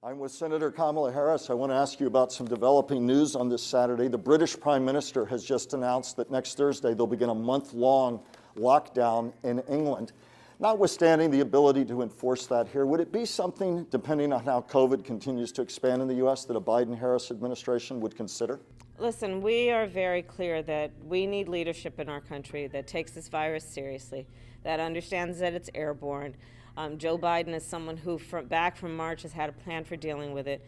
I'm with Senator Kamala Harris. I want to ask you about some developing news on this Saturday. The British Prime Minister has just announced that next Thursday they'll begin a month-long lockdown in England. Notwithstanding the ability to enforce that here, would it be something, depending on how COVID continues to expand in the U.S., that a Biden-Harris administration would consider? Listen, we are very clear that we need leadership in our country that takes this virus seriously, that understands that it's airborne. Joe Biden is someone who, back from March, has had a plan for dealing with it.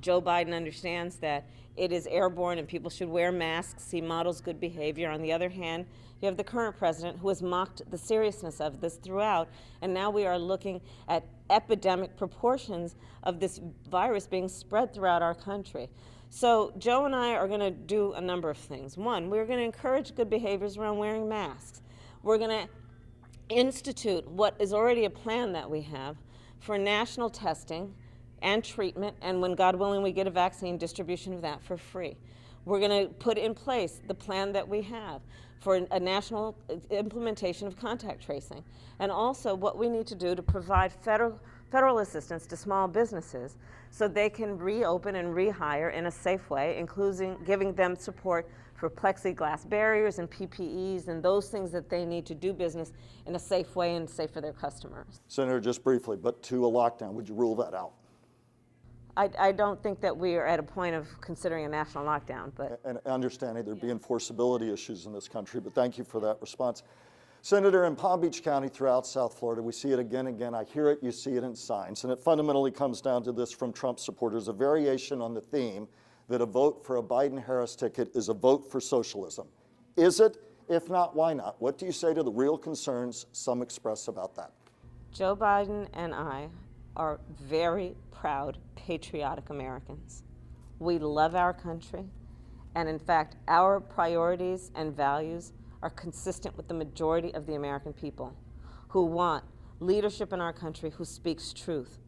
Joe Biden understands that it is airborne and people should wear masks. He models good behavior. On the other hand, you have the current president who has mocked the seriousness of this throughout, and now we are looking at epidemic proportions of this virus being spread throughout our country. So Joe and I are going to do a number of things. One, we're going to encourage good behaviors around wearing masks. We're going to institute what is already a plan that we have for national testing and treatment, and when God willing we get a vaccine, distribution of that for free. We're going to put in place the plan that we have for a national implementation of contact tracing, and also what we need to do to provide federal assistance to small businesses so they can reopen and rehire in a safe way, including giving them support for plexiglass barriers and PPEs and those things that they need to do business in a safe way and safe for their customers. Senator, just briefly, but to a lockdown, would you rule that out? I don't think that we are at a point of considering a national lockdown, but... And understanding there'd be enforceability issues in this country, but thank you for that response. Senator, in Palm Beach County throughout South Florida, we see it again and again. I hear it, you see it in signs, and it fundamentally comes down to this from Trump supporters, a variation on the theme that a vote for a Biden-Harris ticket is a vote for socialism. Is it? If not, why not? What do you say to the real concerns some express about that? Joe Biden and I are very proud, patriotic Americans. We love our country, and in fact, our priorities and values are consistent with the majority of the American people who want leadership in our country who speaks truth,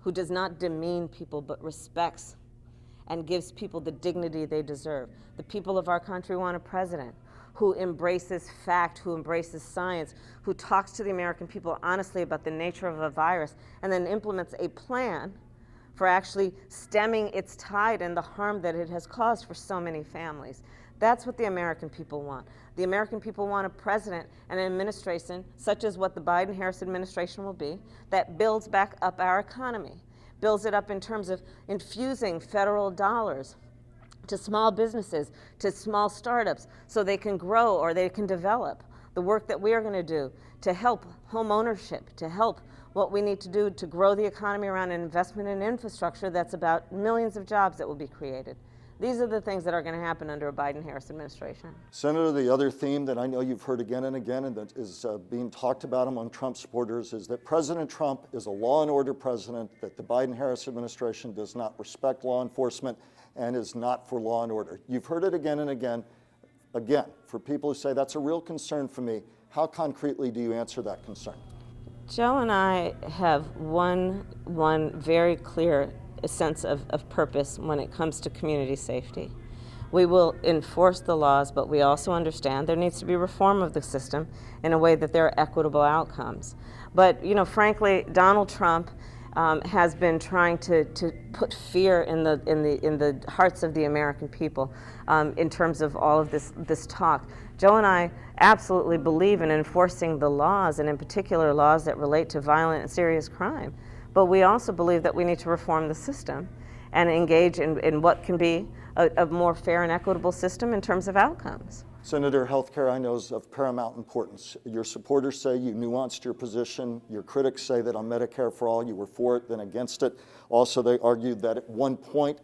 who does not demean people but respects and gives people the dignity they deserve. The people of our country want a president who embraces fact, who embraces science, who talks to the American people honestly about the nature of a virus, and then implements a plan for actually stemming its tide and the harm that it has caused for so many families. That's what the American people want. The American people want a president and an administration, such as what the Biden-Harris administration will be, that builds back up our economy, builds it up in terms of infusing federal dollars to small businesses, to small startups, so they can grow or they can develop. The work that we are going to do to help home ownership, to help what we need to do to grow the economy around an investment in infrastructure that's about millions of jobs that will be created. These are the things that are going to happen under a Biden-Harris administration. Senator, the other theme that I know you've heard again and again and that is being talked about among Trump supporters is that President Trump is a law and order president, that the Biden-Harris administration does not respect law enforcement and is not for law and order. You've heard it again and again. Again, for people who say that's a real concern for me, how concretely do you answer that concern? Joe and I have one very clear sense of purpose when it comes to community safety. We will enforce the laws, but we also understand there needs to be reform of the system in a way that there are equitable outcomes. But, you know, frankly, Donald Trump has been trying to put fear in the hearts of the American people in terms of all of this talk. Joe and I absolutely believe in enforcing the laws, and in particular laws that relate to violent and serious crime. But we also believe that we need to reform the system and engage in what can be a more fair and equitable system in terms of outcomes. Senator, health care I know is of paramount importance. Your supporters say you nuanced your position. Your critics say that on Medicare for All you were for it, then against it. Also, they argued that at one point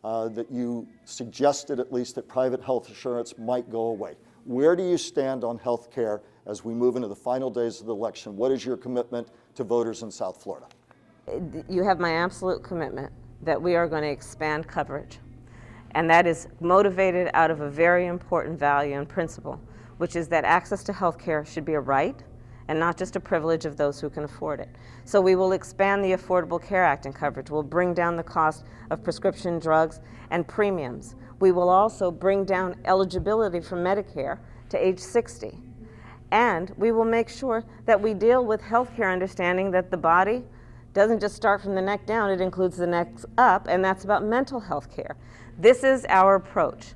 that you suggested at least that private health insurance might go away. Where do you stand on health care as we move into the final days of the election? What is your commitment to voters in South Florida? You have my absolute commitment that we are going to expand coverage. And that is motivated out of a very important value and principle, which is that access to health care should be a right and not just a privilege of those who can afford it. So we will expand the Affordable Care Act in coverage. We'll bring down the cost of prescription drugs and premiums. We will also bring down eligibility for Medicare to age 60. And we will make sure that we deal with health care understanding that the body doesn't just start from the neck down, it includes the neck up, and that's about mental health care. This is our approach,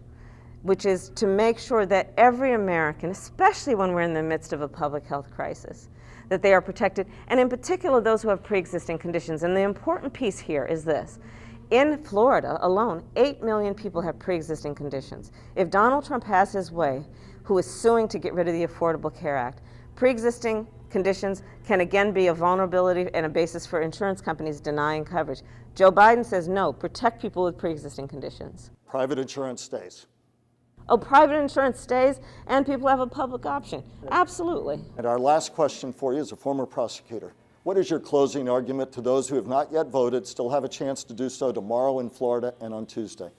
which is to make sure that every American, especially when we're in the midst of a public health crisis, that they are protected, and in particular those who have pre-existing conditions. And the important piece here is this. In Florida alone, 8 million people have pre-existing conditions. If Donald Trump has his way, who is suing to get rid of the Affordable Care Act, pre-existing conditions can again be a vulnerability and a basis for insurance companies denying coverage. Joe Biden says no, protect people with pre-existing conditions. Private insurance stays. Oh, private insurance stays and people have a public option. Absolutely. And our last question for you as a former prosecutor. What is your closing argument to those who have not yet voted, still have a chance to do so tomorrow in Florida and on Tuesday?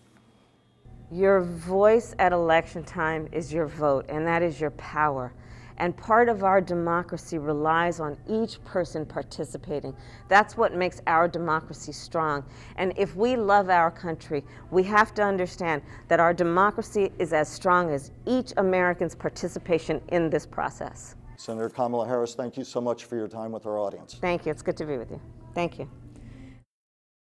Your voice at election time is your vote, and that is your power. And part of our democracy relies on each person participating. That's what makes our democracy strong. And if we love our country, we have to understand that our democracy is as strong as each American's participation in this process. Senator Kamala Harris, thank you so much for your time with our audience. Thank you. It's good to be with you. Thank you.